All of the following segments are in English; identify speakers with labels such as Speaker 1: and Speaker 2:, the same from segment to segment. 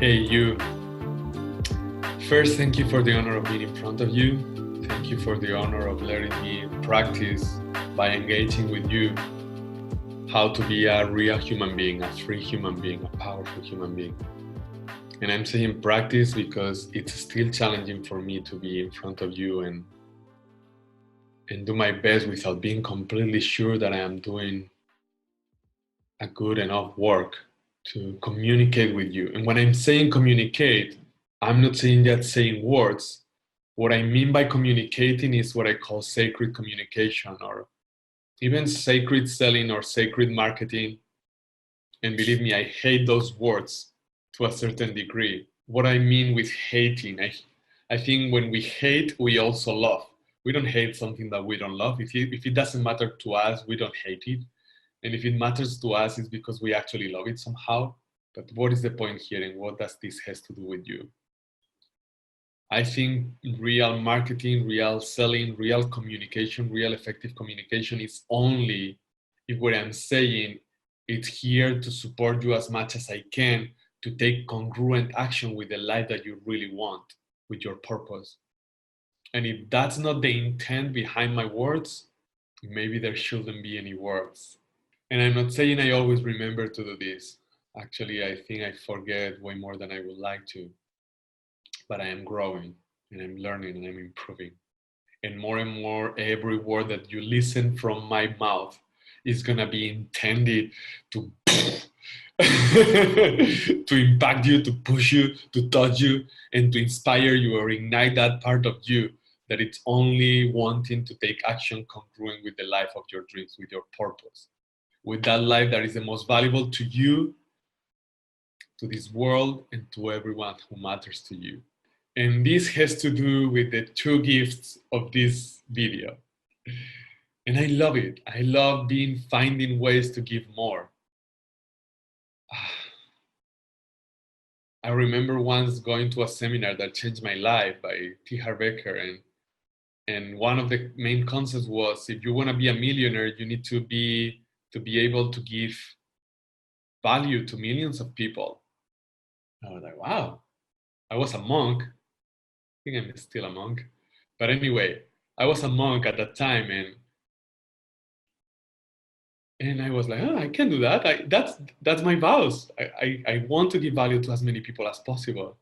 Speaker 1: Hey, you. First, thank you for the honor of being in front of you. Thank you for the honor of letting me practice by engaging with you how to be a real human being, a free human being, a powerful human being. And I'm saying practice because it's still challenging for me to be in front of you and do my best without being completely sure that I am doing a good enough work to communicate with you. And when I'm saying communicate, I'm not saying that saying words. What I mean by communicating is what I call sacred communication or even sacred selling or sacred marketing. And believe me, I hate those words to a certain degree. What I mean with hating, I think when we hate, we also love. We don't hate something that we don't love. If it doesn't matter to us, we don't hate it. And if it matters to us, it's because we actually love it somehow. But what is the point here and what does this has to do with you? I think real marketing, real selling, real communication, real effective communication is only if what I'm saying it's here to support you as much as I can to take congruent action with the life that you really want, with your purpose. And if that's not the intent behind my words, maybe there shouldn't be any words. And I'm not saying I always remember to do this. Actually, I think I forget way more than I would like to. But I am growing and I'm learning and I'm improving. And more, every word that you listen from my mouth is going to be intended to to impact you, to push you, to touch you, and to inspire you or ignite that part of you that it's only wanting to take action congruent with the life of your dreams, with your purpose, with that life that is the most valuable to you, to this world, and to everyone who matters to you. And this has to do with the two gifts of this video. And I love it. I love finding ways to give more. I remember once going to a seminar that changed my life by T. Harv Eker, and one of the main concepts was if you want to be a millionaire, you need to be able to give value to millions of people. I was like, wow. I was a monk. I think I'm still a monk. But anyway, I was a monk at that time, and I was like, oh, I can do that. That's my vows. I want to give value to as many people as possible.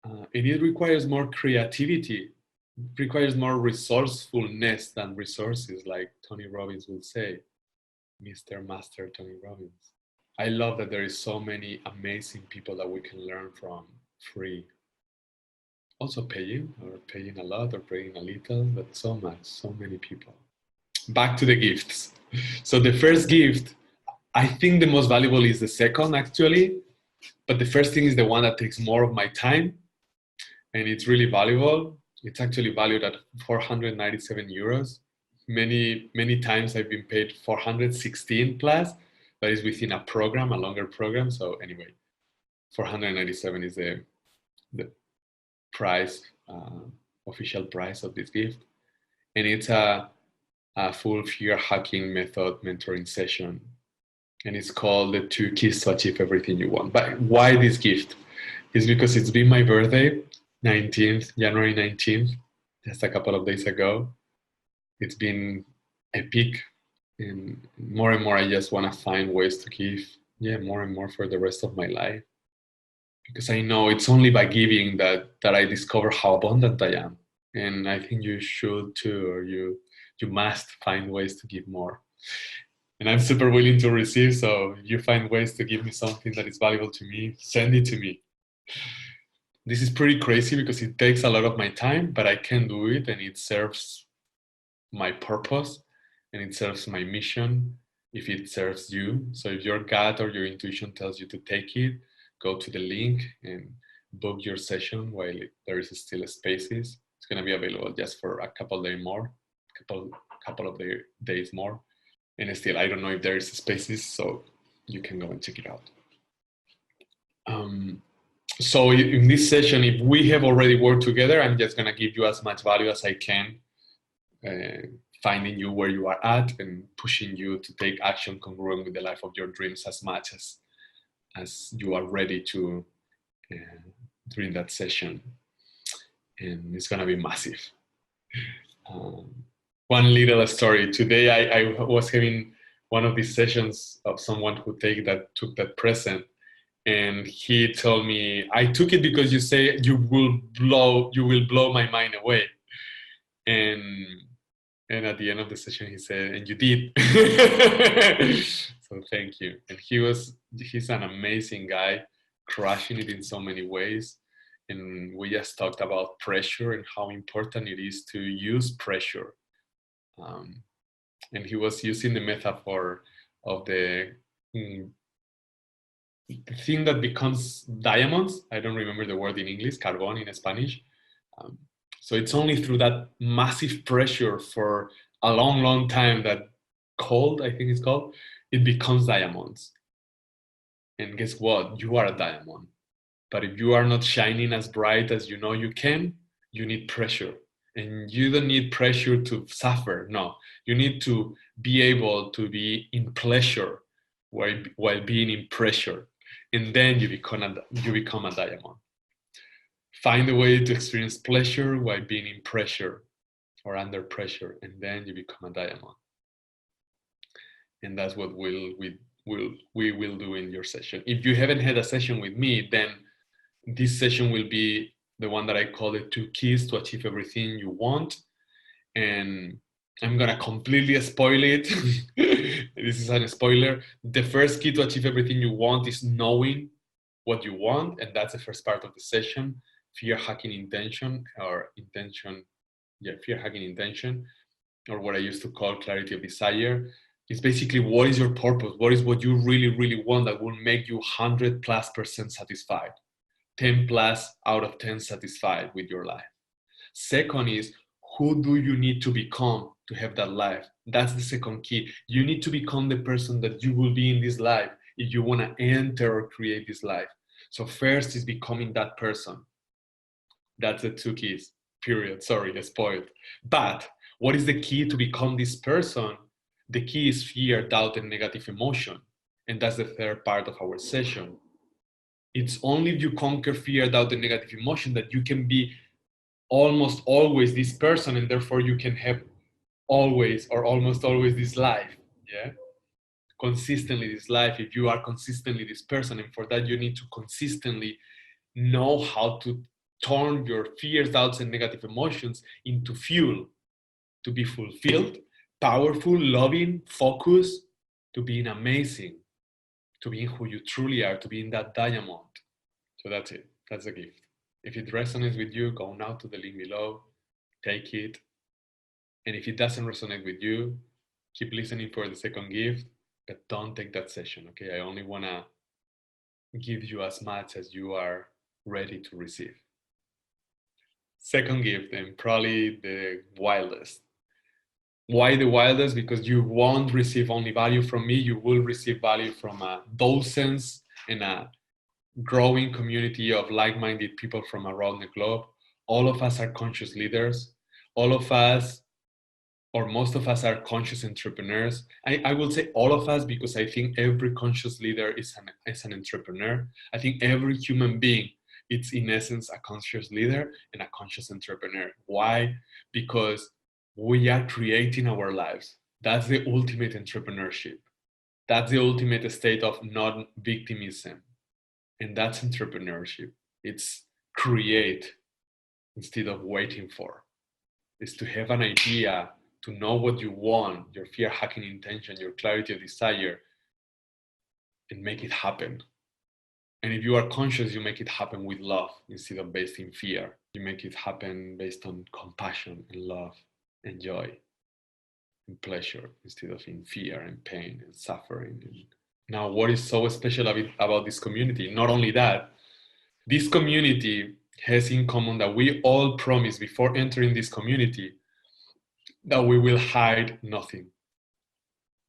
Speaker 1: And it requires more creativity. It requires more resourcefulness than resources, like Tony Robbins would say, Mr. Master Tony Robbins. I love that there is so many amazing people that we can learn from free. Also paying, or paying a lot, or paying a little, but so much, so many people. Back to the gifts. So the first gift, I think the most valuable is the second actually, but the first thing is the one that takes more of my time and it's really valuable. It's actually valued at 497 euros. Many times I've been paid 416 plus, but it's within a program, a longer program. So anyway, 497 is the price, official price of this gift. And it's a full FearHacking Method mentoring session. And it's called the 2 Keys to Achieve Everything You Want. But why this gift? It's because it's been my birthday, January 19th, just a couple of days ago. It's been epic. And more I just want to find ways to give, more and more for the rest of my life. Because I know it's only by giving that I discover how abundant I am. And I think you should too, or you must find ways to give more. And I'm super willing to receive, so if you find ways to give me something that is valuable to me, send it to me. This is pretty crazy because it takes a lot of my time, but I can do it and it serves my purpose and it serves my mission if it serves you. So if your gut or your intuition tells you to take it, go to the link and book your session while there is still spaces. It's going to be available just for a couple days more, couple of days more. And still, I don't know if there is spaces, so you can go and check it out. So in this session, if we have already worked together, I'm just going to give you as much value as I can, finding you where you are at and pushing you to take action congruent with the life of your dreams as much as as you are ready to during that session. And it's going to be massive. One little story. Today I was having one of these sessions of someone who took that present, and he told me, I took it because you say you will blow my mind away. And at the end of the session he said, and you did. So thank you. And he's an amazing guy, crushing it in so many ways. And we just talked about pressure and how important it is to use pressure. And he was using the metaphor of the thing that becomes diamonds. I don't remember the word in English, carbon in Spanish. So it's only through that massive pressure for a long, long time that cold, I think it's called, it becomes diamonds. And guess what? You are a diamond. But if you are not shining as bright as you know you can, you need pressure. And you don't need pressure to suffer. No, you need to be able to be in pleasure while being in pressure. And then you become a diamond. Find a way to experience pleasure while being in pressure or under pressure, and then you become a diamond. And that's what we will do in your session. If you haven't had a session with me, then this session will be the one that I call the 2 keys to achieve everything you want. And I'm gonna completely spoil it. This is a spoiler. The first key to achieve everything you want is knowing what you want, and that's the first part of the session. Fear-hacking intention, fear-hacking intention, or what I used to call clarity of desire. It's basically, what is your purpose? What is what you really, really want that will make you 100+% satisfied, 10+ out of 10 satisfied with your life. Second is, who do you need to become to have that life? That's the second key. You need to become the person that you will be in this life if you want to enter or create this life. So first is becoming that person. That's the 2 keys, period. Sorry, I spoiled. But what is the key to become this person? The key is fear, doubt, and negative emotion. And that's the third part of our session. It's only if you conquer fear, doubt, and negative emotion that you can be almost always this person, and therefore you can have always or almost always this life. Yeah, consistently this life. If you are consistently this person, and for that you need to consistently know how to turn your fears, doubts, and negative emotions into fuel to be fulfilled, powerful, loving, focused, to being amazing, to being who you truly are, to being that diamond. So that's it. That's the gift. If it resonates with you, go now to the link below, take it. And if it doesn't resonate with you, keep listening for the second gift, but don't take that session, okay? I only want to give you as much as you are ready to receive. Second gift, and probably the wildest. Why the wildest? Because you won't receive only value from me, you will receive value from dozens and a growing community of like-minded people from around the globe. All of us are conscious leaders. All of us, or most of us, are conscious entrepreneurs. I will say all of us because I think every conscious leader is an entrepreneur. I think every human being, it's in essence a conscious leader and a conscious entrepreneur. Why? Because we are creating our lives. That's the ultimate entrepreneurship. That's the ultimate state of non-victimism. And that's entrepreneurship. It's create instead of waiting for. It's to have an idea, to know what you want, your fear-hacking intention, your clarity of desire, and make it happen. And if you are conscious, you make it happen with love instead of based in fear. You make it happen based on compassion and love and joy and pleasure instead of in fear and pain and suffering. Now, what is so special about this community? Not only that, this community has in common that we all promise before entering this community that we will hide nothing.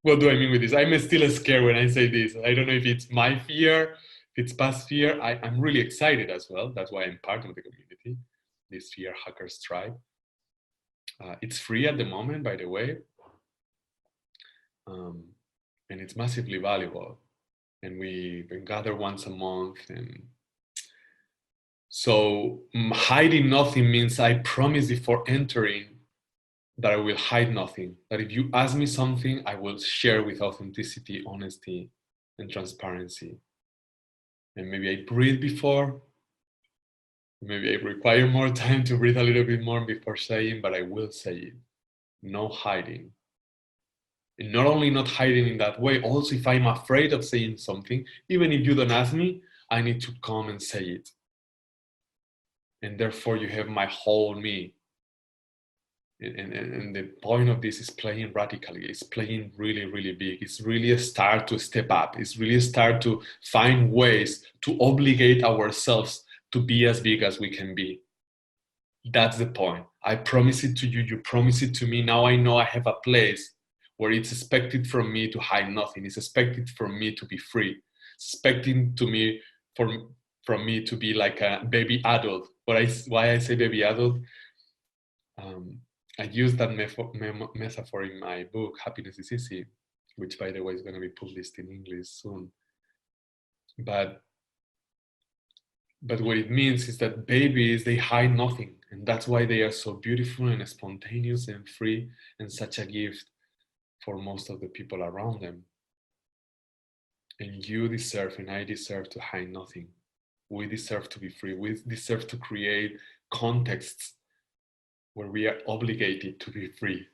Speaker 1: What do I mean with this? I'm still scared when I say this. I don't know if it's my fear, if it's past fear. I'm really excited as well. That's why I'm part of the community, this Fear Hackers tribe. It's free at the moment, by the way. And it's massively valuable. and we gather once a month. And so hiding nothing means I promise before entering that I will hide nothing. That if you ask me something, I will share with authenticity, honesty, and transparency. And maybe I breathe before, maybe I require more time to breathe a little bit more before saying, but I will say it. No hiding. And not only not hiding in that way, also if I'm afraid of saying something, even if you don't ask me, I need to come and say it. And therefore you have my whole me. And the point of this is playing radically. It's playing really, really big. It's really a start to step up. It's really a start to find ways to obligate ourselves to be as big as we can be. That's the point. I promise it to you. You promise it to me. Now I know I have a place where it's expected from me to hide nothing. It's expected from me to be free. It's expecting to me from me to be like a baby adult. Why I say baby adult? I use that metaphor in my book, Happiness is Easy, which, by the way, is going to be published in English soon. But what it means is that babies, they hide nothing. And that's why they are so beautiful and spontaneous and free and such a gift for most of the people around them. And you deserve, and I deserve, to hide nothing. We deserve to be free. We deserve to create contexts where we are obligated to be free,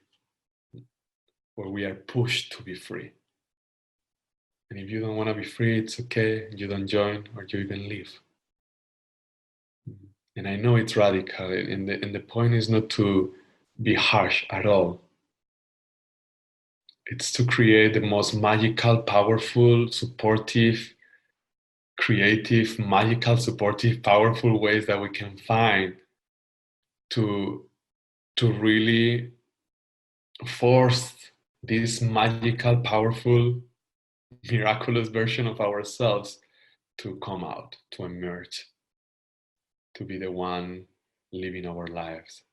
Speaker 1: where we are pushed to be free. And if you don't want to be free, it's okay. You don't join, or you even leave. And I know it's radical, and the point is not to be harsh at all. It's to create the most magical, powerful, supportive, creative, magical, supportive, powerful ways that we can find to really force this magical, powerful, miraculous version of ourselves to come out, to emerge, to be the one living our lives.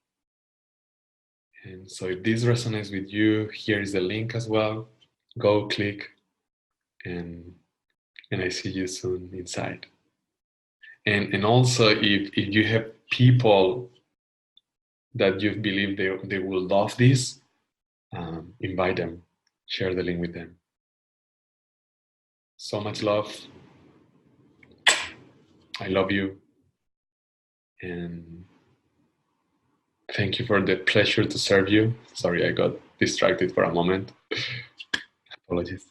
Speaker 1: And so if this resonates with you, here is the link as well. Go click, and I see you soon inside. And also if you have people that you believe they will love this, invite them, share the link with them. So much love. I love you. And thank you for the pleasure to serve you. Sorry, I got distracted for a moment. Apologies.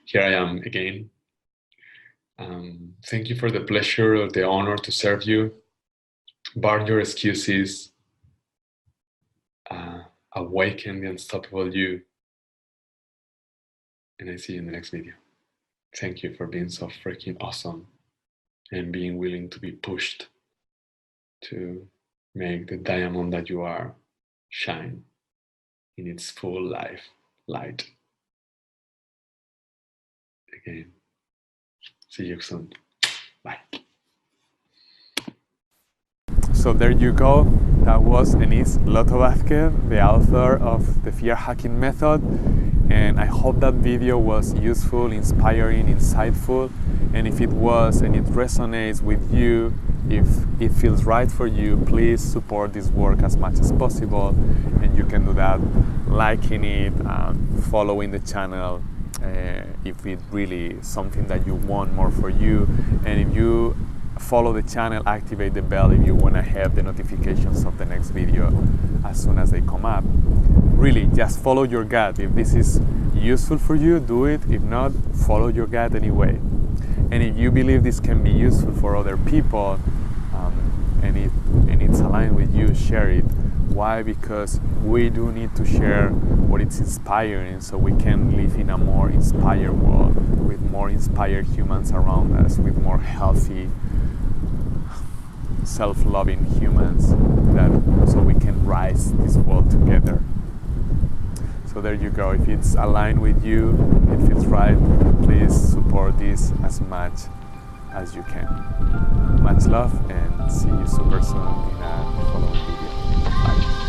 Speaker 1: Here I am again. Thank you for the pleasure or the honor to serve you. Burn your excuses. Awaken the unstoppable you. And I see you in the next video. Thank you for being so freaking awesome and being willing to be pushed to make the diamond that you are shine in its full light. Again, see you soon. Bye. So there you go. That was Loto Vázquez, the author of the Fearhacking Method. And I hope that video was useful, inspiring, insightful. And if it was and it resonates with you, if it feels right for you, please support this work as much as possible. And you can do that liking it, following the channel, if it really is something that you want more for you. And if you follow the channel, activate the bell if you want to have the notifications of the next video as soon as they come up. Really, just follow your gut. If this is useful for you, do it. If not, follow your gut anyway. And if you believe this can be useful for other people, and it's aligned with you, share it. Why? Because we do need to share what it's inspiring, so we can live in a more inspired world with more inspired humans around us, with more healthy, self-loving humans, so we can rise this world together. So there you go. If it's aligned with you, if it's right, please support this as much as you can. Much love, and see you super soon in a following video. Bye.